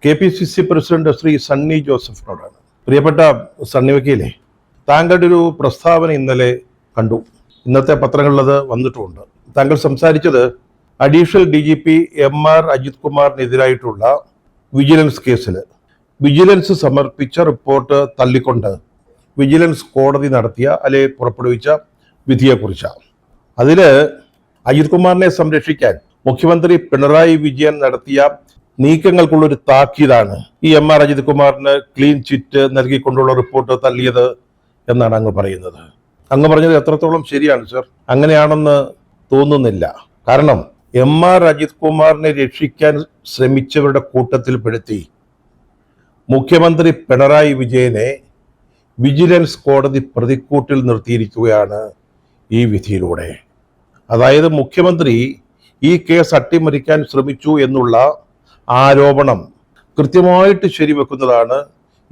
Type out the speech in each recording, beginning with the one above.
KPCC president Shri Sunny ജോസഫിനോടാണ്. പ്രിയപ്പെട്ട സണ്ണി വക്കീലെ, താങ്കളുടെ ഒരു പ്രസ്താവന ഇന്നലെ കണ്ടു. ഇന്നത്തെ പത്രങ്ങളിൽ അത് വന്നിട്ടുമുണ്ട്. താങ്കൾ സംസാരിച്ചത് അഡീഷണൽ DGP MR അജിത് കുമാറിനെതിരായിട്ടുള്ള വിജിലൻസ് കേസിൽ വിജിലൻസ് സമർപ്പിച്ച റിപ്പോർട്ട് തള്ളിക്കൊണ്ട് വിജിലൻസ് കോടതി പുറപ്പെടുവിച്ച വിധിയെക്കുറിച്ചാണ്. അതിൽ അജിത് കുമാറിനെ സംരക്ഷിക്കാൻ മുഖ്യമന്ത്രി പിണറായി വിജയൻ നടത്തിയ നീക്കങ്ങൾക്കുള്ളൊരു താക്കീതാണ് ഈ MR അജിത് കുമാറിന് ക്ലീൻ ചിറ്റ് നൽകിക്കൊണ്ടുള്ള റിപ്പോർട്ട് തള്ളിയത് എന്നാണ് അങ്ങ് പറയുന്നത്. അങ്ങ് പറഞ്ഞത് എത്രത്തോളം ശരിയാണ് സർ? അങ്ങനെയാണെന്ന് തോന്നുന്നില്ല. കാരണം MR അജിത് കുമാറിനെ രക്ഷിക്കാൻ ശ്രമിച്ചവരുടെ കൂട്ടത്തിൽപ്പെടുത്തി മുഖ്യമന്ത്രി പിണറായി വിജയനെ വിജിലൻസ് കോടതി പ്രതിക്കൂട്ടിൽ നിർത്തിയിരിക്കുകയാണ് ഈ വിധിയിലൂടെ. അതായത് മുഖ്യമന്ത്രി ഈ കേസ് അട്ടിമറിക്കാൻ ശ്രമിച്ചു എന്നുള്ള ആരോപണം കൃത്യമായിട്ട് ശരിവെക്കുന്നതാണ്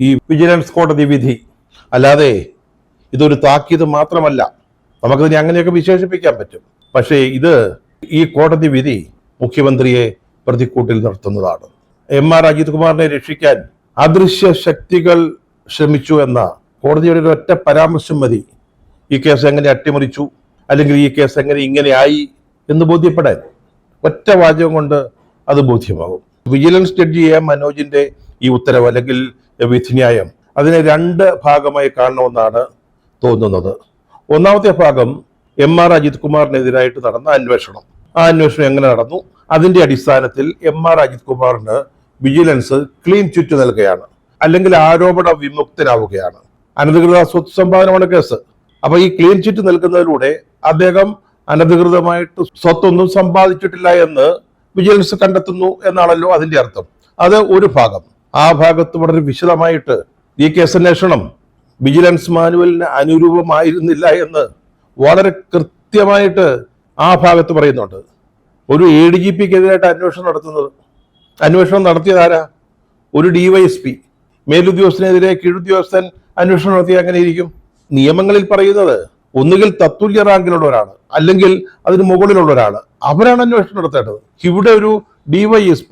ഈ വിജിലൻസ് കോടതി വിധി. അല്ലാതെ ഇതൊരു താക്കീത് മാത്രമല്ല. നമുക്കതിനെ അങ്ങനെയൊക്കെ വിശേഷിപ്പിക്കാൻ പറ്റും. പക്ഷേ ഈ കോടതി വിധി മുഖ്യമന്ത്രിയെ പ്രതിക്കൂട്ടിൽ നിർത്തുന്നതാണ്. MR അജിത് കുമാറിനെ രക്ഷിക്കാൻ അദൃശ്യ ശക്തികൾ ശ്രമിച്ചു എന്ന കോടതിയുടെ ഒരു ഒറ്റ പരാമർശം മതി ഈ കേസ് എങ്ങനെ അട്ടിമറിച്ചു, അല്ലെങ്കിൽ ഈ കേസ് എങ്ങനെ ഇങ്ങനെയായി എന്ന് ബോധ്യപ്പെടാൻ. ഒറ്റ വാചകം കൊണ്ട് അത് ബോധ്യമാകും. Vigilance judge A. മനോജിന്റെ ഈ ഉത്തരവ് അല്ലെങ്കിൽ വിധിന്യായം അതിനെ രണ്ട് ഭാഗമായി കാണണമെന്നാണ് തോന്നുന്നത്. ഒന്നാമത്തെ ഭാഗം MR അജിത് കുമാറിനെതിരായിട്ട് നടന്ന അന്വേഷണം. ആ അന്വേഷണം എങ്ങനെ നടന്നു, അതിന്റെ അടിസ്ഥാനത്തിൽ MR അജിത് കുമാറിന് വിജിലൻസ് ക്ലീൻ ചിറ്റ് നൽകുകയാണ്, അല്ലെങ്കിൽ ആരോപണ വിമുക്തനാവുകയാണ്. അനധികൃത സ്വത്ത് സമ്പാദനമാണ് കേസ്. അപ്പൊ ഈ ക്ലീൻ ചിറ്റ് നൽകുന്നതിലൂടെ അദ്ദേഹം അനധികൃതമായിട്ട് സ്വത്തൊന്നും സമ്പാദിച്ചിട്ടില്ല എന്ന് വിജിലൻസ് കണ്ടെത്തുന്നു എന്നാണല്ലോ അതിന്റെ അർത്ഥം. അത് ഒരു ഭാഗം. ആ ഭാഗത്ത് വളരെ വിശദമായിട്ട് ഈ കേസ് അന്വേഷണം വിജിലൻസ് മാനുവലിന് അനുരൂപമായിരുന്നില്ല എന്ന് വളരെ കൃത്യമായിട്ട് ആ ഭാഗത്ത് പറയുന്നുണ്ട്. ഒരു ADGPക്കെതിരായിട്ട് അന്വേഷണം നടത്തിയതാരാ? ഒരു DYSP. മേലുദ്യോഗസ്ഥനെതിരെ കീഴുദ്യോഗസ്ഥൻ അന്വേഷണം നടത്തിയ അങ്ങനെ ഇരിക്കും? നിയമങ്ങളിൽ പറയുന്നത് ഒന്നുകിൽ തത്തുല്യ റാങ്കിലുള്ളവരാണ്, അല്ലെങ്കിൽ അതിന് മുകളിലുള്ളവരാണ്, അവരാണ് അന്വേഷണം നടത്തേണ്ടത്. ഇവിടെ ഒരു DYSP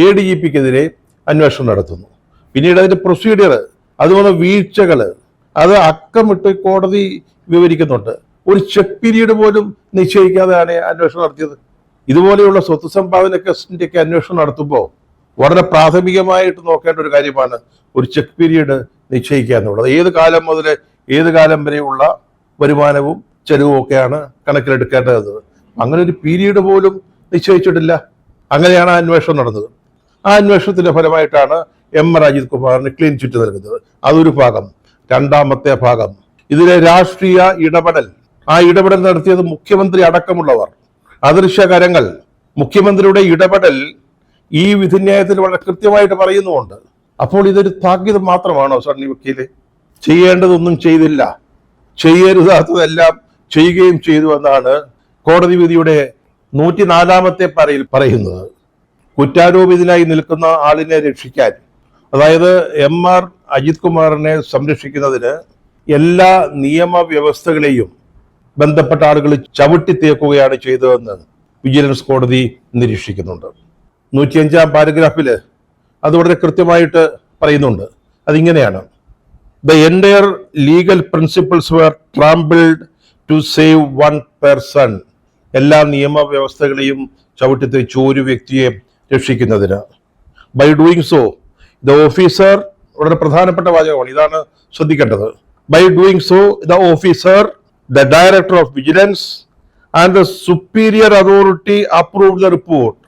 ADGPക്കെതിരെ അന്വേഷണം നടത്തുന്നു. പിന്നീട് അതിന്റെ പ്രൊസീഡിയർ, അതുപോലെ വീഴ്ചകൾ, അത് അക്കമിട്ട് കോടതി വിവരിക്കുന്നുണ്ട്. ഒരു ചെക്ക് പീരീഡ് പോലും നിശ്ചയിക്കാതെയാണ് അന്വേഷണം നടത്തിയത്. ഇതുപോലെയുള്ള സ്വത്ത് സമ്പാദന കേസിന്റെയൊക്കെ അന്വേഷണം നടത്തുമ്പോൾ വളരെ പ്രാഥമികമായിട്ട് നോക്കേണ്ട ഒരു കാര്യമാണ് ഒരു ചെക്ക് പീരീഡ് നിശ്ചയിക്കുക എന്നുള്ളത്. ഏത് കാലം മുതൽ ഏത് കാലം വരെയുള്ള വരുമാനവും ചെലവും ഒക്കെയാണ് കണക്കിലെടുക്കേണ്ടത്. അങ്ങനെ ഒരു പീരീഡ് പോലും നിശ്ചയിച്ചിട്ടില്ല. അങ്ങനെയാണ് ആ അന്വേഷണം നടന്നത്. ആ അന്വേഷണത്തിന്റെ ഫലമായിട്ടാണ് MR അജിത് കുമാറിന് ക്ലീൻ ചിറ്റ് നൽകുന്നത്. അതൊരു ഭാഗം. രണ്ടാമത്തെ ഭാഗം, ഇതിലെ രാഷ്ട്രീയ ഇടപെടൽ. ആ ഇടപെടൽ നടത്തിയത് മുഖ്യമന്ത്രി അടക്കമുള്ളവർ, അദൃശ്യകരങ്ങൾ. മുഖ്യമന്ത്രിയുടെ ഇടപെടൽ ഈ വിധിന്യായത്തിൽ വളരെ കൃത്യമായിട്ട് പറയുന്നുമുണ്ട്. അപ്പോൾ ഇതൊരു താക്കീത് മാത്രമാണോ സണ്ണി വക്കീലെ? ചെയ്യേണ്ടതൊന്നും ചെയ്തില്ല, ചെയ്യരുതാത്തതെല്ലാം ചെയ്യുകയും ചെയ്തു എന്നാണ് കോടതി വിധിയുടെ 104ാമത്തെ പാരയിൽ പറയുന്നത്. കുറ്റാരോപിതനായി നിൽക്കുന്ന ആളിനെ രക്ഷിക്കാൻ, അതായത് MR അജിത് കുമാറിനെ സംരക്ഷിക്കുന്നതിന് എല്ലാ നിയമവ്യവസ്ഥകളെയും ബന്ധപ്പെട്ട ആളുകൾ ചവിട്ടിത്തേക്കുകയാണ് ചെയ്തതെന്ന് വിജിലൻസ് കോടതി നിരീക്ഷിക്കുന്നുണ്ട്. 105ാം പാരഗ്രാഫില് അത് വളരെ കൃത്യമായിട്ട് പറയുന്നുണ്ട്. അതിങ്ങനെയാണ്: The entire legal principles were trampled to save one person. എല്ലാ നിയമവ്യവസ്ഥകളെയും ചവിട്ടിത്തേച്ചു ഒരു വ്യക്തിയെ രക്ഷിക്കുന്നതിന്. By doing so, the officer, വളരെ പ്രധാനപ്പെട്ട വാചകമാണ്, ഇതാണ് ശ്രദ്ധിക്കേണ്ടത്. By doing so, the officer, the director of vigilance and the superior authority approved the report.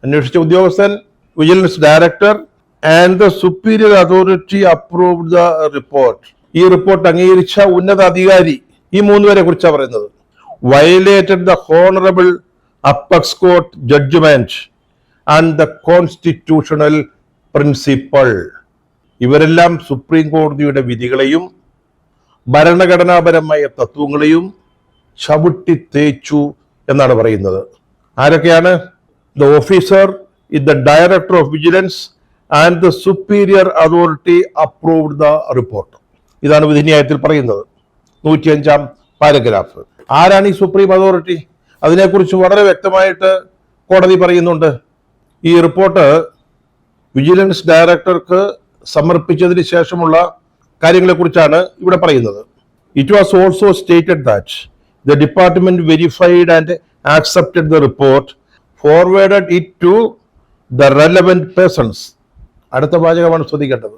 അന്വേഷിച്ച ഉദ്യോഗസ്ഥൻ, vigilance director and the superior authority approved the report. ഈ റിപ്പോർട്ട് അംഗീകരിച്ച ഉന്നത അധികാരി, ഈ മൂന്നുപേരെ കുറിച്ചാണ് പറയുന്നത്. Violated the honorable apex court judgment and the constitutional principle. ഇവരെല്ലാം സുപ്രീം കോടതിയുടെ വിധികളെയും ഭരണഘടനാപരമായ തത്വങ്ങളെയും ചവിട്ടിത്തേച്ചു എന്നാണ് പറയുന്നത്. ആരൊക്കെയാണ്? The officer is the director of vigilance and the superior authority approved the report. ഇതാണ് വിധിന്യായത്തിൽ പറയുന്നത്, 105ാം പാരഗ്രാഫ്. ആരാണ് ഈ സുപ്രീം അതോറിറ്റി? അതിനെക്കുറിച്ച് വളരെ വ്യക്തമായിട്ട് കോടതി പറയുന്നുണ്ട്. ഈ റിപ്പോർട്ട് വിജിലൻസ് ഡയറക്ടർക്ക് സമർപ്പിച്ചതിന് ശേഷമുള്ള കാര്യങ്ങളെക്കുറിച്ചാണ് ഇവിടെ പറയുന്നത്. It was also stated that the department verified and accepted the report, forwarded it to the relevant persons. അടുത്ത വാചകമാണ് ശ്രദ്ധിക്കേണ്ടത്.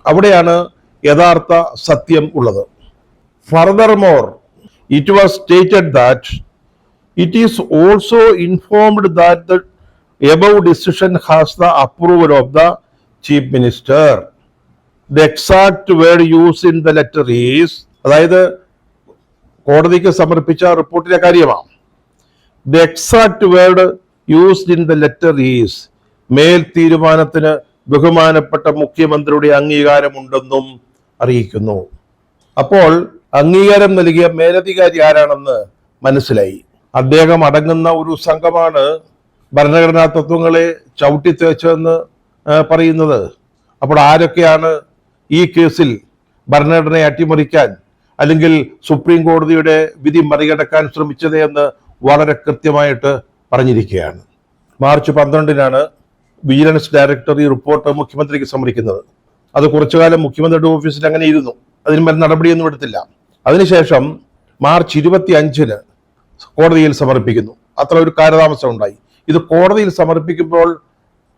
അവിടെയാണ് യഥാർത്ഥ സത്യം ഉള്ളത്. Furthermore it was stated that it is also informed that the above decision has the approval of the chief minister. The exact word used in the letter is, അതായത് കോടതിക്ക് സമർപ്പിച്ച റിപ്പോർട്ടിലെ കാര്യമാണ്. The exact word used in the letter is, മേൽ തീരുമാനത്തിന് ബഹുമാനപ്പെട്ട മുഖ്യമന്ത്രിയുടെ അംഗീകാരമുണ്ടെന്നും അറിയിക്കുന്നു. അപ്പോൾ അംഗീകാരം നൽകിയ മേലധികാരി ആരാണെന്ന് മനസ്സിലായി. അദ്ദേഹം അടങ്ങുന്ന ഒരു സംഘമാണ് ഭരണഘടനാ തത്വങ്ങളെ ചവിട്ടിത്തേച്ചെന്ന് പറയുന്നത്. അപ്പോൾ ആരൊക്കെയാണ് ഈ കേസിൽ ഭരണഘടനയെ അട്ടിമറിക്കാൻ അല്ലെങ്കിൽ സുപ്രീം കോടതിയുടെ വിധി മറികടക്കാൻ ശ്രമിച്ചത് എന്ന് വളരെ കൃത്യമായിട്ട് പറഞ്ഞിരിക്കുകയാണ്. മാർച്ച് 12-നാണ് വിജിലൻസ് ഡയറക്ടർ ഈ റിപ്പോർട്ട് മുഖ്യമന്ത്രിക്ക് സമർപ്പിക്കുന്നത്. അത് കുറച്ചു കാലം മുഖ്യമന്ത്രിയുടെ ഓഫീസിൽ അങ്ങനെ ഇരുന്നു. അതിന്മേൽ നടപടിയൊന്നും എടുത്തില്ല. അതിനുശേഷം മാർച്ച് 25-ന് കോടതിയിൽ സമർപ്പിക്കുന്നു. അത്ര ഒരു കാലതാമസം ഉണ്ടായി. ഇത് കോടതിയിൽ സമർപ്പിക്കുമ്പോൾ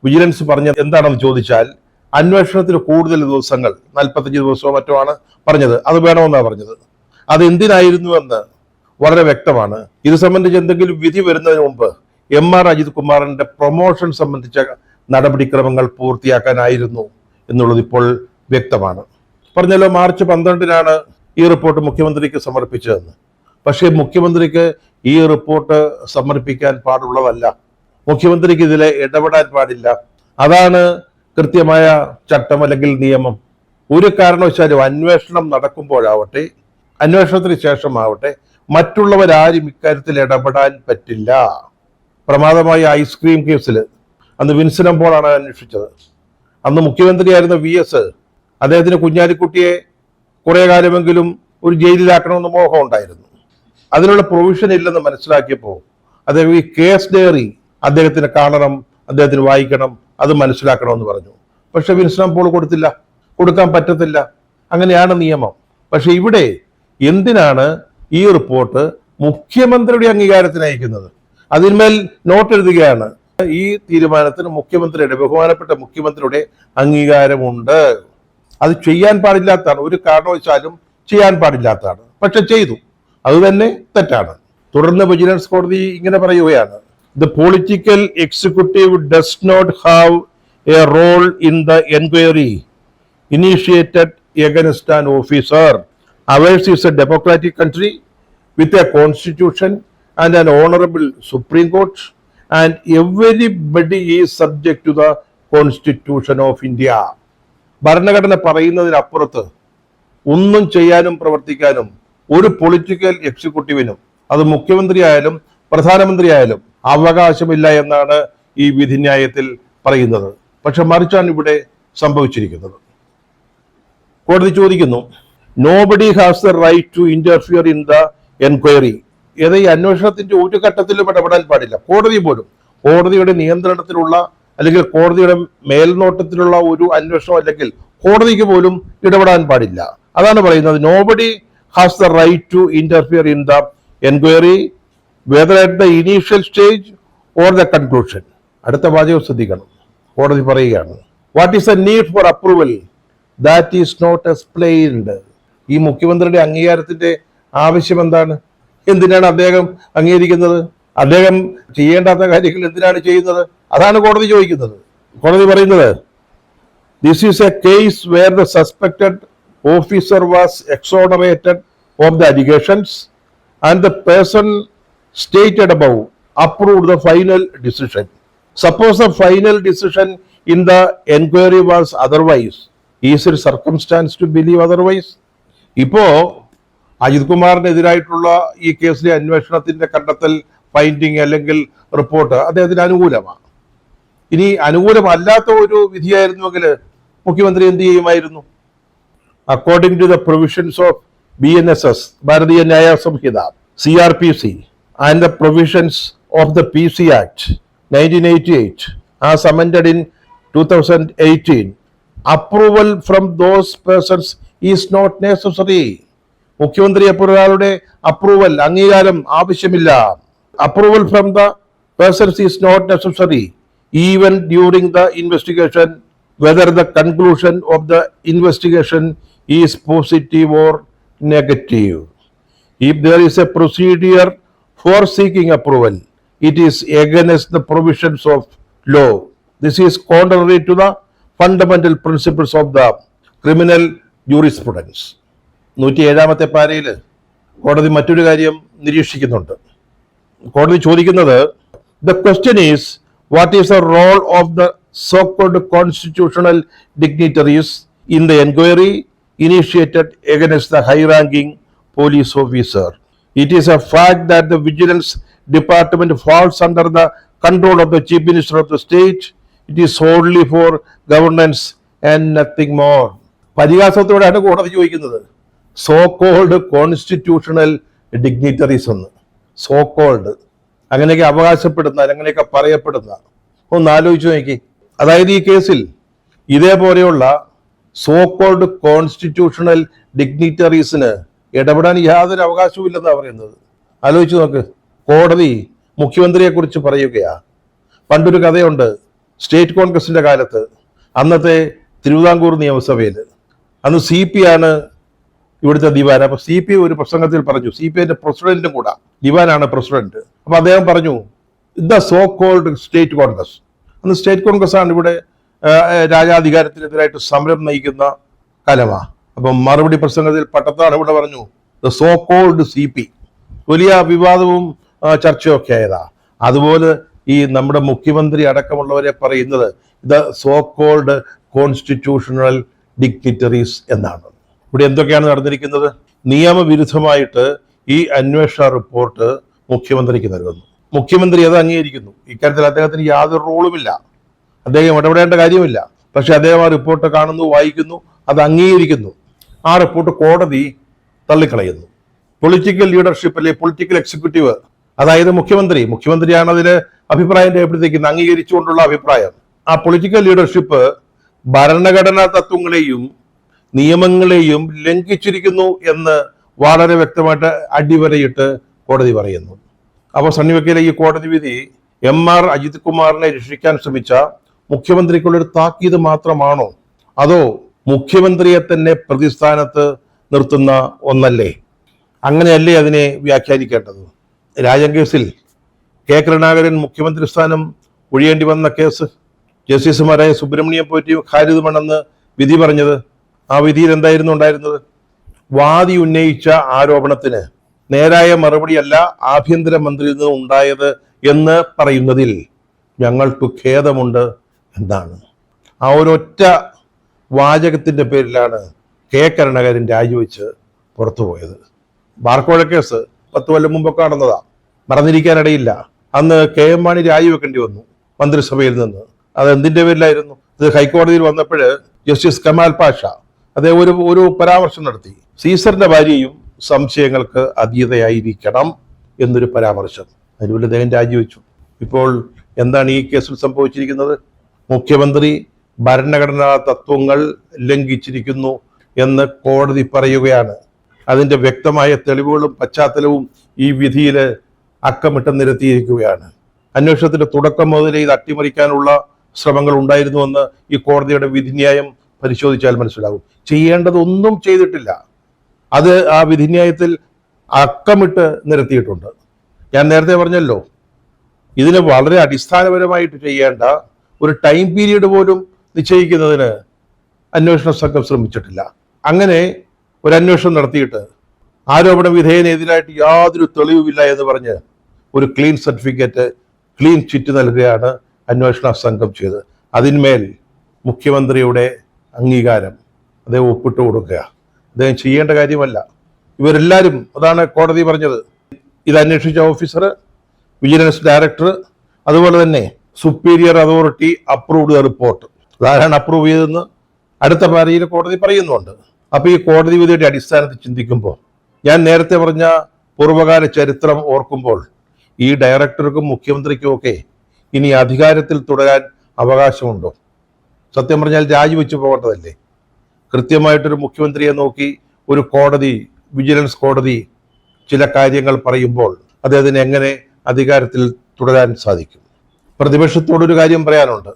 വിജിലൻസ് പറഞ്ഞത് എന്താണെന്ന് ചോദിച്ചാൽ, അന്വേഷണത്തിന് കൂടുതൽ ദിവസങ്ങൾ, 45 ദിവസമോ മറ്റോ ആണ് പറഞ്ഞത്. അത് വേണമെന്നാണ് പറഞ്ഞത്. അത് എന്തിനായിരുന്നുവെന്ന് വളരെ വ്യക്തമാണ്. ഇത് സംബന്ധിച്ച് എന്തെങ്കിലും വിധി വരുന്നതിന് മുമ്പ് MR അജിത് കുമാറിന്റെ പ്രൊമോഷൻ സംബന്ധിച്ച നടപടിക്രമങ്ങൾ പൂർത്തിയാക്കാനായിരുന്നു എന്നുള്ളത് ഇപ്പോൾ വ്യക്തമാണ്. പറഞ്ഞല്ലോ, മാർച്ച് 12-നാണ് ഈ റിപ്പോർട്ട് മുഖ്യമന്ത്രിക്ക് സമർപ്പിച്ചതെന്ന്. പക്ഷേ മുഖ്യമന്ത്രിക്ക് ഈ റിപ്പോർട്ട് സമർപ്പിക്കാൻ പാടുള്ളതല്ല. മുഖ്യമന്ത്രിക്ക് ഇതിലെ ഇടപെടാൻ പാടില്ല. അതാണ് കൃത്യമായ ചട്ടം അല്ലെങ്കിൽ നിയമം. ഒരു കാരണവശാലും അന്വേഷണം നടക്കുമ്പോഴാവട്ടെ, അന്വേഷണത്തിന് ശേഷമാവട്ടെ, മറ്റുള്ളവരാരും ഇക്കാര്യത്തിൽ ഇടപെടാൻ പറ്റില്ല. പ്രമാദമായ ഐസ്ക്രീം കേസിൽ അന്ന് വിൻസൻ പോളാണ് അന്വേഷിച്ചത്. അന്ന് മുഖ്യമന്ത്രിയായിരുന്ന VS അദ്ദേഹത്തിന് കുഞ്ഞാലിക്കുട്ടിയെ കുറെ കാലമെങ്കിലും ഒരു ജയിലിലാക്കണമെന്ന് മോഹം ഉണ്ടായിരുന്നു. അതിനുള്ള പ്രൊവിഷൻ ഇല്ലെന്ന് മനസ്സിലാക്കിയപ്പോൾ അദ്ദേഹം ഈ കേസ് ഡയറി അദ്ദേഹത്തിന് കാണണം, അദ്ദേഹത്തിന് വായിക്കണം, അത് മനസ്സിലാക്കണമെന്ന് പറഞ്ഞു. പക്ഷെ വിൻസൻ പോൾ കൊടുത്തില്ല, കൊടുക്കാൻ പറ്റത്തില്ല. അങ്ങനെയാണ് നിയമം. പക്ഷെ ഇവിടെ എന്തിനാണ് ഈ റിപ്പോർട്ട് മുഖ്യമന്ത്രിയുടെ അംഗീകാരത്തിന് അയക്കുന്നത്? അതിന്മേൽ നോട്ട് എഴുതുകയാണ്, ഈ തീരുമാനത്തിന് മുഖ്യമന്ത്രിയുടെ, ബഹുമാനപ്പെട്ട മുഖ്യമന്ത്രിയുടെ അംഗീകാരമുണ്ട്. അത് ചെയ്യാൻ പാടില്ലാത്തതാണ്, ഒരു കാരണവശാലും ചെയ്യാൻ പാടില്ലാത്തതാണ്. പക്ഷെ ചെയ്തു, അത് തന്നെ തെറ്റാണ്. തുടർന്ന് വിജിലൻസ് കോടതി ഇങ്ങനെ പറയുകയാണ്, the political executive does not have a role in the enquiry initiated against an officer. Ours is a democratic country with a constitution and an honourable supreme court and everybody is subject to the constitution of India. ഭരണഘടന പറയുന്നതിനപ്പുറത്ത് ഒന്നും ചെയ്യാനും പ്രവർത്തിക്കാനും ഒരു political എക്സിക്യൂട്ടീവിനും, അത് മുഖ്യമന്ത്രി ആയാലും പ്രധാനമന്ത്രി ആയാലും, അവകാശമില്ല എന്നാണ് ഈ വിധിന്യായത്തിൽ പറയുന്നത്. പക്ഷെ മറിച്ചാണ് ഇവിടെ സംഭവിച്ചിരിക്കുന്നത്. കോടതി ചോദിക്കുന്നു, nobody has the right to interfere in the enquiry. ഏത് ഈ അന്വേഷണത്തിന്റെ ഒരു ഘട്ടത്തിലും ഇടപെടാൻ പാടില്ല. കോടതി പോലും, കോടതിയുടെ നിയന്ത്രണത്തിലുള്ള അല്ലെങ്കിൽ കോടതിയുടെ മേൽനോട്ടത്തിലുള്ള ഒരു അന്വേഷണം അല്ലെങ്കിൽ കോടതിക്ക് പോലും ഇടപെടാൻ പാടില്ല. അതാണ് പറയുന്നത്, nobody has the right to interfere in the enquiry whether at the initial stage or the conclusion. അടുത്ത വാചകം ശ്രദ്ധിക്കണം. കോടതി പറയുകയാണ്, what is a need for approval that is not explained. ഈ മുഖ്യമന്ത്രിയുടെ അംഗീകാരത്തിന്റെ ആവശ്യം എന്താണ്? എന്തിനാണ് അദ്ദേഹം അംഗീകരിക്കുന്നത്? അദ്ദേഹം ചെയ്യേണ്ടാത്ത കാര്യങ്ങൾ എന്തിനാണ് ചെയ്യുന്നത്? അതാണ് കോടതി ചോദിക്കുന്നത്. കോടതി പറയുന്നത്, this is a case where the suspected officer was exonerated of the allegations and the person stated above approved the final decision. Suppose the final decision in the enquiry was otherwise, is it circumstance to believe otherwise? ഇപ്പോ അജിത് കുമാറിനെതിരായിട്ടുള്ള ഈ കേസിലെ അന്വേഷണത്തിന്റെ കണ്ടെത്തൽ, finding അല്ലെങ്കിൽ report അദ്ദേഹത്തിന് അനുകൂലമാണ്. ഇനി അനുകൂലമല്ലാത്ത ഒരു വിധിയായിരുന്നുവെങ്കിൽ മുഖ്യമന്ത്രി എന്ത് ചെയ്യുമായിരുന്നു? According to the provisions of BNSS, Bharatiya Nyaya Samhita, CRPC, and the provisions of the PC Act 1988, as amended in 2018, approval from those persons is not necessary. മുഖ്യമന്ത്രിയെ ഒരാളുടെ അപ്രൂവൽ അംഗീകാരം ആവശ്യമില്ല. Approval from the persons is not necessary even during the investigation, whether the conclusion of the investigation is positive or negative. If there is a procedure for seeking approval, it is against the provisions of law. This is contrary to the fundamental principles of the criminal jurisprudence. 107ാമത്തെ പാരയിൽ കോടതി മറ്റൊരു കാര്യം നിരീക്ഷിക്കുന്നുണ്ട്. കോടതി ചോദിക്കുന്നത്, the question is, what is the role of the so-called constitutional dignitaries in the inquiry initiated against the high-ranking police officer? It is a fact that the Vigilance Department falls under the control of the Chief Minister of the state. It is solely for governance and nothing more. പരിഹാസത്തോടെയാണ് കോടതി ചോദിക്കുന്നത്, so called constitutional dignitaries എന്ന്. So called അങ്ങനെയൊക്കെ അവകാശപ്പെടുന്ന, അങ്ങനെയൊക്കെ പറയപ്പെടുന്ന, ഒന്ന് ആലോചിച്ച് നോക്കി. അതായത് ഈ കേസിൽ ഇതേപോലെയുള്ള സോ കോൾഡ് കോൺസ്റ്റിറ്റ്യൂഷണൽ ഡിഗ്നിറ്ററീസിന് ഇടപെടാൻ യാതൊരു അവകാശവും ഇല്ലെന്നാണ് പറയുന്നത്. ആലോചിച്ച് നോക്ക്. കോടതി മുഖ്യമന്ത്രിയെ കുറിച്ച് പറയുകയാ. പണ്ടൊരു കഥയുണ്ട്, സ്റ്റേറ്റ് കോൺഗ്രസിന്റെ കാലത്ത്, അന്നത്തെ തിരുവിതാംകൂർ നിയമസഭയിൽ അന്ന് CP ആണ് ഇവിടുത്തെ ദിവാൻ. അപ്പൊ CP ഒരു പ്രസംഗത്തിൽ പറഞ്ഞു, CPIന്റെ പ്രസിഡന്റും കൂടെ, ദിവാനാണ് പ്രസിഡന്റ്. അപ്പൊ അദ്ദേഹം പറഞ്ഞു, the so called state Congress. അന്ന് സ്റ്റേറ്റ് കോൺഗ്രസ് ആണ് ഇവിടെ രാജാധികാരത്തിനെതിരായിട്ട് സമരം നയിക്കുന്ന കാലമാ. അപ്പം മറുപടി പ്രസംഗത്തിൽ പട്ടത്താണ് ഇവിടെ പറഞ്ഞു, ദ സോ കോൾഡ് CP. വലിയ വിവാദവും ചർച്ചയൊക്കെ ആയതാ. അതുപോലെ ഈ നമ്മുടെ മുഖ്യമന്ത്രി അടക്കമുള്ളവരെ പറയുന്നത് the so called constitutional dignitaries എന്നാണ്. ഇവിടെ എന്തൊക്കെയാണ് നടന്നിരിക്കുന്നത്? നിയമവിരുദ്ധമായിട്ട് ഈ അന്വേഷണ റിപ്പോർട്ട് മുഖ്യമന്ത്രിക്ക് നൽകുന്നു. മുഖ്യമന്ത്രി അത് അംഗീകരിക്കുന്നു. ഇക്കാര്യത്തിൽ അദ്ദേഹത്തിന് യാതൊരു റോളുമില്ല, അദ്ദേഹം ഇടപെടേണ്ട കാര്യമില്ല. പക്ഷെ അദ്ദേഹം ആ റിപ്പോർട്ട് കാണുന്നു, വായിക്കുന്നു, അത് അംഗീകരിക്കുന്നു. ആ റിപ്പോർട്ട് കോടതി തള്ളിക്കളയുന്നു. പൊളിറ്റിക്കൽ ലീഡർഷിപ്പ് അല്ലെ പൊളിറ്റിക്കൽ എക്സിക്യൂട്ടീവ്, അതായത് മുഖ്യമന്ത്രിയാണ് അതിന് അഭിപ്രായം രേഖപ്പെടുത്തിയിരിക്കുന്നത്, അംഗീകരിച്ചുകൊണ്ടുള്ള അഭിപ്രായം. ആ പൊളിറ്റിക്കൽ ലീഡർഷിപ്പ് ഭരണഘടനാ തത്വങ്ങളെയും നിയമങ്ങളെയും ലംഘിച്ചിരിക്കുന്നു എന്ന് വളരെ വ്യക്തമായിട്ട് അടിവരയിട്ട് കോടതി പറയുന്നു. അപ്പോൾ സണ്ണി വക്കീലെ ഈ കോടതി വിധി MR അജിത് കുമാറിനെ രക്ഷിക്കാൻ ശ്രമിച്ച മുഖ്യമന്ത്രിക്കുള്ളൊരു താക്കീത് മാത്രമാണോ, അതോ മുഖ്യമന്ത്രിയെ തന്നെ പ്രതിസ്ഥാനത്ത് നിർത്തുന്ന ഒന്നല്ലേ? അങ്ങനെയല്ലേ അതിനെ വ്യാഖ്യാനിക്കേണ്ടത്? രാജൻ കേസിൽ K. കരുണാകരൻ മുഖ്യമന്ത്രി സ്ഥാനം ഒഴിയേണ്ടി വന്ന കേസ്, ജസ്റ്റിസുമാരായ സുബ്രഹ്മണ്യം പോറ്റിയും ഖാലിദ് മണെന്ന് വിധി പറഞ്ഞത്, ആ വിധിയിൽ എന്തായിരുന്നു ഉണ്ടായിരുന്നത്? വാദി ഉന്നയിച്ച ആരോപണത്തിന് നേരായ മറുപടിയല്ല ആഭ്യന്തരമന്ത്രിയിൽ നിന്ന് ഉണ്ടായത് എന്ന് പറയുന്നതിൽ ഞങ്ങൾക്ക് ഖേദമുണ്ട് എന്നാണ്. ആ ഒരൊറ്റ വാചകത്തിന്റെ പേരിലാണ് K. കരുണാകരൻ രാജിവെച്ച് പുറത്തുപോയത്. ബാർക്കോഴ കേസ് 10 കൊല്ലം മുമ്പൊക്കെ നടന്നതാ, മറന്നിരിക്കാനിടയില്ല. അന്ന് KM മാണി രാജിവെക്കേണ്ടി വന്നു മന്ത്രിസഭയിൽ നിന്ന്. അത് എന്തിന്റെ പേരിലായിരുന്നു? ഇത് ഹൈക്കോടതിയിൽ വന്നപ്പോൾ ജസ്റ്റിസ് കമാൽ പാഷ അദ്ദേഹം ഒരു പരാമർശം നടത്തി. സീസറിന്റെ ഭാര്യയും സംശയങ്ങൾക്ക് അതീതയായിരിക്കണം എന്നൊരു പരാമർശം. അതിലൂടെ അദ്ദേഹം രാജിവെച്ചു. ഇപ്പോൾ എന്താണ് ഈ കേസിൽ സംഭവിച്ചിരിക്കുന്നത്? മുഖ്യമന്ത്രി ഭരണഘടനാ തത്വങ്ങൾ ലംഘിച്ചിരിക്കുന്നു എന്ന് കോടതി പറയുകയാണ്. അതിന്റെ വ്യക്തമായ തെളിവുകളും പശ്ചാത്തലവും ഈ വിധിയിൽ അക്കമിട്ട് നിരത്തിയിരിക്കുകയാണ്. അന്വേഷണത്തിന്റെ തുടക്കം മുതലേ ഇത് അട്ടിമറിക്കാനുള്ള ശ്രമങ്ങൾ ഉണ്ടായിരുന്നുവെന്ന് ഈ കോടതിയുടെ വിധിന്യായം പരിശോധിച്ചാൽ മനസ്സിലാകും. ചെയ്യേണ്ടതൊന്നും ചെയ്തിട്ടില്ല. അത് ആ വിധിന്യായത്തിൽ അക്കമിട്ട് നിരത്തിയിട്ടുണ്ട്. ഞാൻ നേരത്തെ പറഞ്ഞല്ലോ, ഇതിന് വളരെ അടിസ്ഥാനപരമായിട്ട് ചെയ്യേണ്ട ഒരു ടൈം പീരീഡ് പോലും നിശ്ചയിക്കുന്നതിന് അന്വേഷണ സംഘം ശ്രമിച്ചിട്ടില്ല. അങ്ങനെ ഒരു അന്വേഷണം നടത്തിയിട്ട് ആരോപണ വിധേയനെതിരായിട്ട് യാതൊരു തെളിവുമില്ല എന്ന് പറഞ്ഞ് ഒരു ക്ലീൻ സർട്ടിഫിക്കറ്റ്, ക്ലീൻ ചിറ്റ് നൽകുകയാണ് അന്വേഷണ സംഘം ചെയ്തത്. അതിന്മേൽ മുഖ്യമന്ത്രിയുടെ അംഗീകാരം അദ്ദേഹം ഒപ്പിട്ട് കൊടുക്കുക. അദ്ദേഹം ചെയ്യേണ്ട കാര്യമല്ല. ഇവരെല്ലാവരും, അതാണ് കോടതി പറഞ്ഞത്, ഇത് അന്വേഷിച്ച ഓഫീസർ, വിജിലൻസ് ഡയറക്ടർ, അതുപോലെ തന്നെ സുപ്പീരിയർ അതോറിറ്റി അപ്രൂവ്ഡ് റിപ്പോർട്ട്. അതാരാണ് അപ്രൂവ് ചെയ്തതെന്ന് അടുത്ത പാരയിൽ കോടതി പറയുന്നുണ്ട്. അപ്പൊ ഈ കോടതി വിധിയുടെ അടിസ്ഥാനത്തിൽ ചിന്തിക്കുമ്പോൾ, ഞാൻ നേരത്തെ പറഞ്ഞ പൂർവ്വകാല ചരിത്രം ഓർക്കുമ്പോൾ, ഈ ഡയറക്ടർക്കും മുഖ്യമന്ത്രിക്കും ഒക്കെ ഇനി അധികാരത്തിൽ തുടരാൻ അവകാശമുണ്ടോ? സത്യം പറഞ്ഞാൽ രാജിവെച്ചു പോകേണ്ടതല്ലേ? കൃത്യമായിട്ടൊരു മുഖ്യമന്ത്രിയെ നോക്കി ഒരു കോടതി, വിജിലൻസ് കോടതി ചില കാര്യങ്ങൾ പറയുമ്പോൾ അദ്ദേഹത്തിന് എങ്ങനെ അധികാരത്തിൽ തുടരാൻ സാധിക്കും? പ്രതിപക്ഷത്തോടൊരു കാര്യം പറയാനുണ്ട്.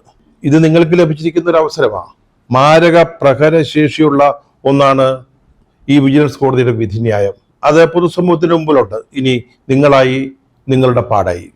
ഇത് നിങ്ങൾക്ക് ലഭിച്ചിരിക്കുന്ന ഒരു അവസരമാണ്. മാരക പ്രഹരശേഷിയുള്ള ഒന്നാണ് ഈ വിജിലൻസ് കോടതിയുടെ വിധിന്യായം. അത് പൊതുസമൂഹത്തിന് മുമ്പിലുണ്ട്. ഇനി നിങ്ങളായി, നിങ്ങളുടെ പാടായി.